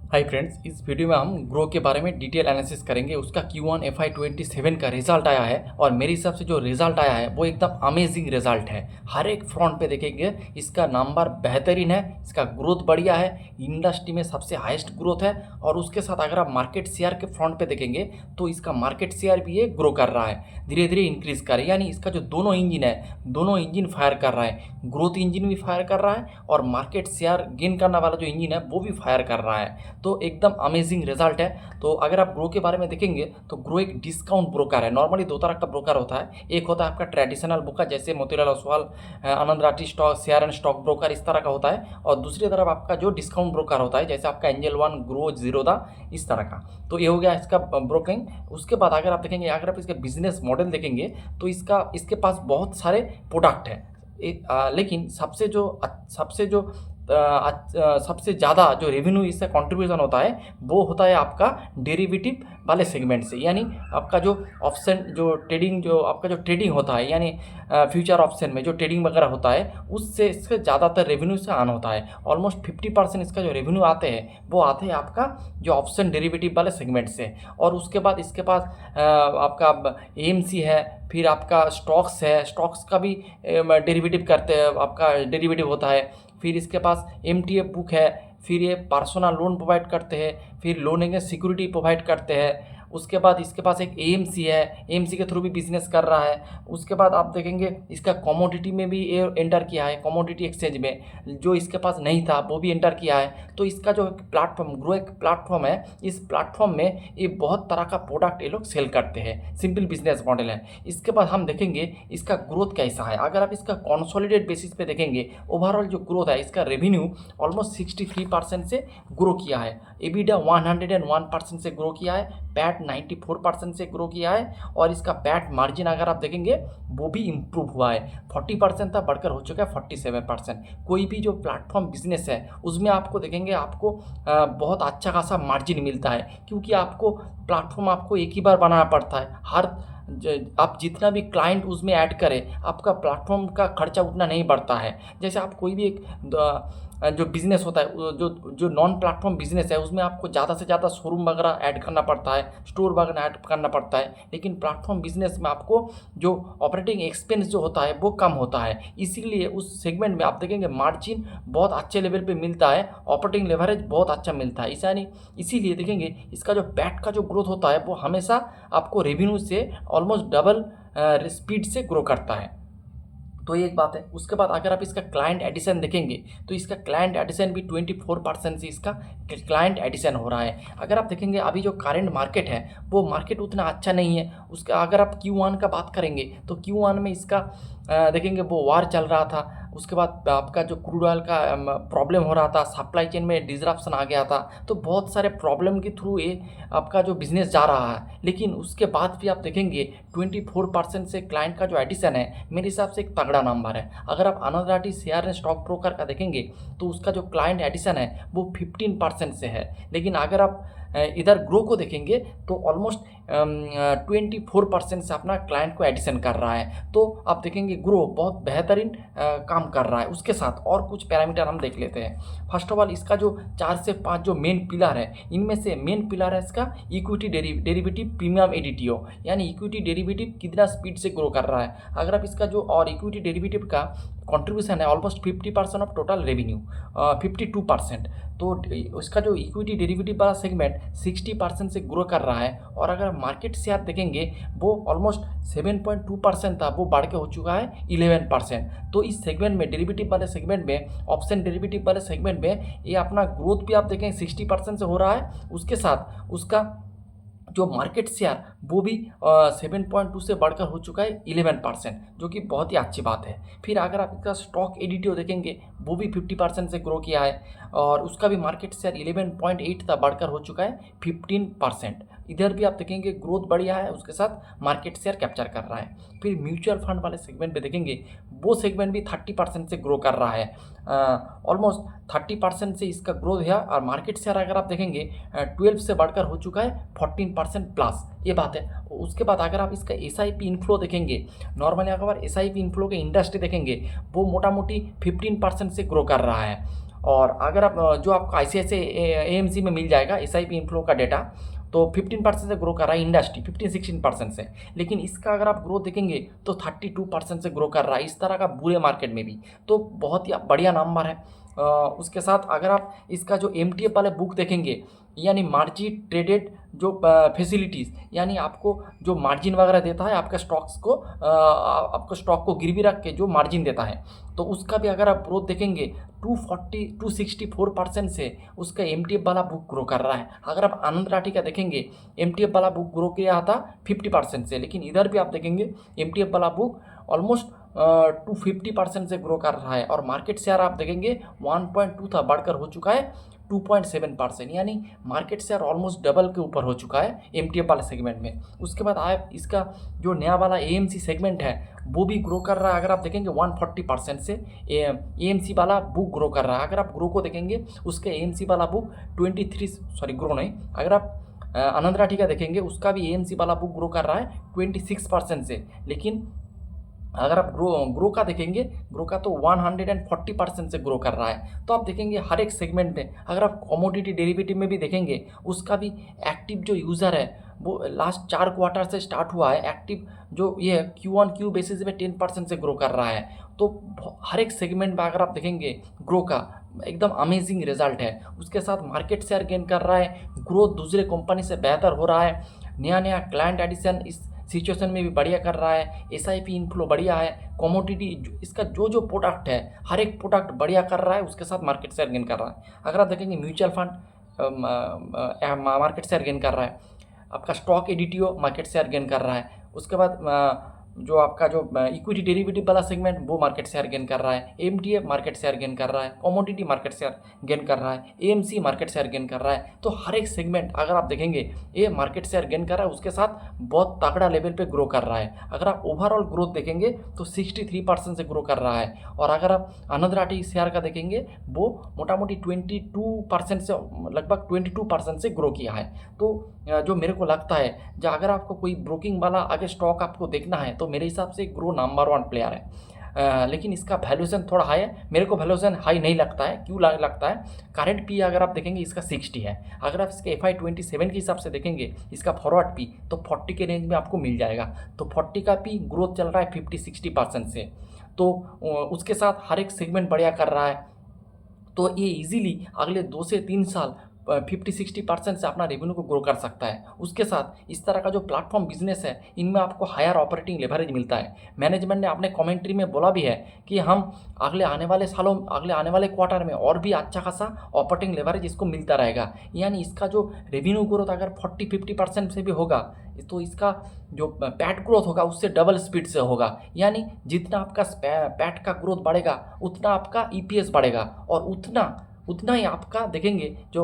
Hi friends, इस video में हम ग्रो के बारे में डिटेल एनालिसिस करेंगे। उसका Q1 FY27 का रिजल्ट आया है और मेरे हिसाब से जो रिजल्ट आया है वो एकदम अमेजिंग रिजल्ट है। हर एक फ्रंट पे देखेंगे इसका नंबर बेहतरीन है, इसका ग्रोथ बढ़िया है, इंडस्ट्री में सबसे हाईएस्ट ग्रोथ है। और उसके साथ अगर आप मार्केट शेयर के फ्रंट पे देखेंगे तो इसका मार्केट शेयर भी ये ग्रो कर रहा है, धीरे धीरे इंक्रीज कर रहा है। यानी इसका जो दोनों इंजन है, दोनों इंजन फायर कर रहा है, ग्रोथ इंजन भी फायर कर रहा है और मार्केट शेयर गेन करने वाला जो इंजन है वो भी फायर कर रहा है। तो एकदम अमेजिंग रिजल्ट है। तो अगर आप ग्रो के बारे में देखेंगे तो ग्रो एक डिस्काउंट ब्रोकर है। नॉर्मली दो तरह का ब्रोकर होता है, एक होता है आपका ट्रेडिशनल ब्रोकर जैसे Motilal Oswal, Anand Rathi stock share and stock broker, इस तरह का होता है। और दूसरी तरफ आपका जो डिस्काउंट ब्रोकर होता है जैसे आपका एंजल वन, ग्रो, जीरोदा, इस तरह का। तो ये हो गया इसका ब्रोकिंग। उसके बाद अगर आप देखेंगे, अगर आप इसका बिजनेस मॉडल देखेंगे तो इसके पास बहुत सारे प्रोडक्ट हैं। लेकिन सबसे ज़्यादा जो रेवेन्यू इससे कंट्रीब्यूशन होता है वो होता है आपका डेरिवेटिव वाले सेगमेंट से। यानी आपका जो ऑप्शन जो ट्रेडिंग होता है, यानी फ्यूचर ऑप्शन में जो ट्रेडिंग वगैरह होता है उससे इसके ज़्यादातर रेवेन्यू से आन होता है। ऑलमोस्ट 50% इसका जो रेवेन्यू आते हैं वो आते हैं आपका जो ऑप्शन डेरिवेटिव वाले सेगमेंट से। और उसके बाद इसके पास आपका AMC है, फिर आपका स्टॉक्स है, स्टॉक्स का भी डेरिवेटिव करते हैं, आपका डेरिवेटिव होता है। फिर इसके पास MTF बुक है, फिर ये पर्सनल लोन प्रोवाइड करते हैं, फिर लोन अगेंस्ट सिक्योरिटी प्रोवाइड करते हैं। उसके बाद इसके पास एक AMC है, AMC के थ्रू भी बिजनेस कर रहा है। उसके बाद आप देखेंगे इसका कमोडिटी में भी ये एंटर किया है, कमोडिटी एक्सचेंज में जो इसके पास नहीं था वो भी एंटर किया है। तो इसका जो प्लेटफॉर्म ग्रो एक प्लेटफॉर्म है, इस प्लेटफॉर्म में ये बहुत तरह का प्रोडक्ट ये लोग सेल करते हैं। सिंपल बिजनेस मॉडल है। इसके बाद हम देखेंगे इसका ग्रोथ कैसा है। अगर आप इसका कॉन्सोलिडेट बेसिस पे देखेंगे, ओवरऑल जो ग्रोथ है इसका रेवेन्यू ऑलमोस्ट 63% से ग्रो किया है, EBITDA 101% से ग्रो किया है, पैट 94% से ग्रो किया है। और इसका पैट मार्जिन अगर आप देखेंगे वो भी इम्प्रूव हुआ है, 40% था बढ़कर हो चुका है 47%। कोई भी जो प्लेटफॉर्म बिजनेस है उसमें आपको देखेंगे आपको बहुत अच्छा खासा मार्जिन मिलता है, क्योंकि आपको प्लेटफॉर्म आपको एक ही बार बनाना पड़ता है। आप जितना भी क्लाइंट उसमें ऐड करें आपका प्लेटफॉर्म का खर्चा उतना नहीं बढ़ता है। जैसे आप कोई भी एक जो बिज़नेस होता है, जो जो नॉन प्लेटफॉर्म बिजनेस है उसमें आपको ज़्यादा से ज़्यादा शोरूम वगैरह ऐड करना पड़ता है, स्टोर वगैरह ऐड करना पड़ता है। लेकिन प्लेटफॉर्म बिजनेस में आपको जो ऑपरेटिंग एक्सपेंस जो होता है वो कम होता है, इसीलिए उस सेगमेंट में आप देखेंगे मार्जिन बहुत अच्छे लेवल पे मिलता है, ऑपरेटिंग लेवरेज बहुत अच्छा मिलता है। इसीलिए देखेंगे इसका जो पैट का जो ग्रोथ होता है वो हमेशा आपको रेवेन्यू से ऑलमोस्ट डबल स्पीड से ग्रो करता है। तो ये एक बात है। उसके बाद अगर आप इसका क्लाइंट एडिशन देखेंगे तो इसका क्लाइंट एडिशन भी 24% से इसका क्लाइंट एडिशन हो रहा है। अगर आप देखेंगे अभी जो करंट मार्केट है वो मार्केट उतना अच्छा नहीं है उसका। अगर आप Q1 का बात करेंगे तो Q1 में इसका देखेंगे वो वार चल रहा था, उसके बाद आपका जो क्रूड ऑयल का प्रॉब्लम हो रहा था, सप्लाई चेन में डिसरप्शन आ गया था। तो बहुत सारे प्रॉब्लम के थ्रू ये आपका जो बिज़नेस जा रहा है। लेकिन उसके बाद भी आप देखेंगे 24% से क्लाइंट का जो एडिशन है मेरे हिसाब से एक तगड़ा नंबर है। अगर आप Anand Rathi share and stock broker का देखेंगे तो उसका जो क्लाइंट एडिशन है वो 15% से है। लेकिन अगर आप इधर ग्रो को देखेंगे तो ऑलमोस्ट 24% से अपना क्लाइंट को एडिशन कर रहा है। तो आप देखेंगे ग्रो बहुत बेहतरीन काम कर रहा है। उसके साथ और कुछ पैरामीटर हम देख लेते हैं। फर्स्ट ऑफ ऑल इसका जो 4 से 5 जो मेन पिलर है, इनमें से मेन पिलर है इसका इक्विटी डेरिवेटिव प्रीमियम एडीटीओ, यानी इक्विटी डेरिवेटिव कितना स्पीड से ग्रो कर रहा है। अगर आप इसका जो और इक्विटी डेरिवेटिव का कंट्रीब्यूशन है ऑलमोस्ट 50% ऑफ टोटल रेवेन्यू, 52%। तो उसका जो इक्विटी डेरिवेटिव वाला सेगमेंट 60% से ग्रो कर रहा है। और अगर मार्केट शेयर देखेंगे वो ऑलमोस्ट 7.2% था, वो बढ़ के हो चुका है 11%। तो इस सेगमेंट में डेरिवेटिव वाले सेगमेंट में, ऑप्शन डेरिवेटिव वाले सेगमेंट में ये अपना ग्रोथ भी आप देखें 60% से हो रहा है। उसके साथ उसका जो मार्केट शेयर वो भी 7.2 से बढ़कर हो चुका है 11%, जो कि बहुत ही अच्छी बात है। फिर अगर आप इसका स्टॉक एडीटीओ देखेंगे वो भी 50% से ग्रो किया है और उसका भी मार्केट शेयर 11.8 था, बढ़कर हो चुका है 15%। इधर भी आप देखेंगे ग्रोथ बढ़िया है, उसके साथ मार्केट शेयर कैप्चर कर रहा है। फिर म्यूचुअल फंड वाले सेगमेंट पे देखेंगे वो सेगमेंट भी 30% से ग्रो कर रहा है, ऑलमोस्ट 30% से इसका ग्रोथ है। और मार्केट शेयर अगर आप देखेंगे 12 से बढ़कर हो चुका है 14% प्लस, ये बात है। उसके बाद अगर आप इसका SIP इनफ्लो देखेंगे, नॉर्मली अगर SIP इनफ्लो के इंडस्ट्री देखेंगे वो मोटा मोटी 15% से ग्रो कर रहा है। और अगर आप जो आपको ICICI AMC में मिल जाएगा SIP इनफ्लो का डेटा, तो 15% से ग्रो कर रहा है इंडस्ट्री, 15-16% से। लेकिन इसका अगर आप ग्रोथ देखेंगे तो 32% से ग्रो कर रहा है, इस तरह का बुरे मार्केट में भी। तो बहुत ही बढ़िया नंबर है। उसके साथ अगर आप इसका जो MTF वाले बुक देखेंगे, यानी मार्जिन ट्रेडेड जो फैसिलिटीज़, यानी आपको जो मार्जिन वगैरह देता है आपके स्टॉक्स को, आपको स्टॉक को गिरवी रख के जो मार्जिन देता है, तो उसका भी अगर आप ग्रोथ देखेंगे 264% से उसका MTF वाला बुक ग्रो कर रहा है। अगर आप आनंद राठी का देखेंगे, MTF वाला बुक ग्रो किया था 50% से, लेकिन इधर भी आप देखेंगे MTF वाला बुक ऑलमोस्ट 250% से ग्रो कर रहा है। और मार्केट शेयर आप देखेंगे 1.2 था, बढ़कर हो चुका है 2.7%, यानी मार्केट शेयर ऑलमोस्ट डबल के ऊपर हो चुका है MTF वाले सेगमेंट में। उसके बाद आप इसका जो नया वाला AMC सेगमेंट है वो भी ग्रो कर रहा है। अगर आप देखेंगे 140% से AMC वाला बुक ग्रो कर रहा है। अगर आप ग्रो को देखेंगे, उसके AMC वाला बुक 23, सॉरी ग्रो नहीं, अगर आप आनंद राठी का देखेंगे उसका भी AMC वाला बुक ग्रो कर रहा है 26% से। लेकिन अगर आप ग्रो का देखेंगे, ग्रो का तो 140% से ग्रो कर रहा है। तो आप देखेंगे हर एक सेगमेंट में, अगर आप कमोडिटी डेरिवेटिव में भी देखेंगे, उसका भी एक्टिव जो यूज़र है वो लास्ट 4 क्वार्टर से स्टार्ट हुआ है, एक्टिव जो ये Q1Q बेसिस पे 10% से ग्रो कर रहा है। तो हर एक सेगमेंट में अगर आप देखेंगे ग्रो का एकदम अमेजिंग रिजल्ट है। उसके साथ मार्केट शेयर गेन कर रहा है, ग्रोथ दूसरे कंपनी से बेहतर हो रहा है, नया नया क्लाइंट एडिशन इस सिचुएशन में भी बढ़िया कर रहा है, SIP इनफ्लो बढ़िया है, कमोडिटी इसका जो प्रोडक्ट है हर एक प्रोडक्ट बढ़िया कर रहा है, उसके साथ मार्केट शेयर गेन कर रहा है। अगर आप देखेंगे mutual fund market share gain कर रहा है, आपका स्टॉक एडिटियो मार्केट शेयर गेन कर रहा है। उसके बाद जो आपका जो इक्विटी डेरिवेटिव वाला सेगमेंट वो मार्केट शेयर गेन कर रहा है, MTF मार्केट शेयर गेन कर रहा है, कमोडिटी मार्केट शेयर गेन कर रहा है, AMC मार्केट शेयर गेन कर रहा है। तो हर एक सेगमेंट अगर आप देखेंगे ये मार्केट शेयर गेन कर रहा है, उसके साथ बहुत तगड़ा लेवल पे ग्रो कर रहा है। अगर आप ओवरऑल ग्रोथ देखेंगे तो 63% से ग्रो कर रहा है। और अगर आप आनंद राठी शेयर का देखेंगे वो मोटा मोटी 22% से लगभग 22% से ग्रो किया है। तो जो मेरे को लगता है, जो अगर आपको कोई ब्रोकिंग वाला आगे स्टॉक आपको देखना है तो मेरे हिसाब से ग्रो नंबर 1 प्लेयर है। लेकिन इसका वैल्यूएशन थोड़ा हाई है, मेरे को वैल्यूएशन हाई नहीं लगता है। क्यों लगता है? करंट पी अगर आप देखेंगे इसका 60 है। अगर आप इसके FI27 के हिसाब से देखेंगे इसका फॉरवर्ड पी तो 40 के रेंज में आपको मिल जाएगा। तो 40 का पी ग्रोथ चल रहा है 50-60% से। तो उसके साथ हर एक सेगमेंट बढ़िया कर रहा है। तो ये इजीली अगले 2 से 3 साल 50-60% से अपना रेवेन्यू को ग्रो कर सकता है। उसके साथ इस तरह का जो प्लेटफॉर्म बिजनेस है इनमें आपको हायर ऑपरेटिंग लेवरेज मिलता है। मैनेजमेंट ने अपने कमेंट्री में बोला भी है कि हम अगले आने वाले क्वार्टर में और भी अच्छा खासा ऑपरेटिंग लेवरेज इसको मिलता रहेगा। यानी इसका जो रेवेन्यू ग्रोथ अगर 40-50% से भी होगा तो इसका जो पैट ग्रोथ होगा उससे डबल स्पीड से होगा। यानी जितना आपका पैट का ग्रोथ बढ़ेगा उतना आपका EPS बढ़ेगा और उतना ही आपका देखेंगे जो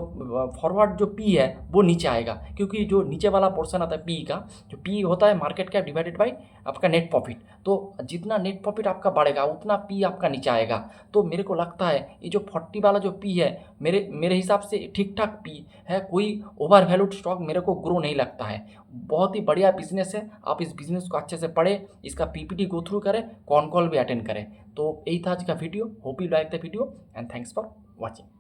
फॉरवर्ड जो पी है वो नीचे आएगा। क्योंकि जो नीचे वाला पोर्शन आता है पी का, जो पी होता है मार्केट कैप डिवाइडेड बाय आपका नेट प्रॉफिट। तो जितना नेट प्रॉफिट आपका बढ़ेगा उतना पी आपका नीचे आएगा। तो मेरे को लगता है ये जो 40 वाला जो पी है मेरे हिसाब से ठीक ठाक पी है। कोई ओवर वैल्यूड स्टॉक मेरे को ग्रो नहीं लगता है। बहुत ही बढ़िया बिजनेस है। आप इस बिजनेस को अच्छे से पढ़ें, इसका PPT गो थ्रू करें, कॉल भी अटेंड करें। तो यही था आज का video. Hope you like the video and thanks for watching.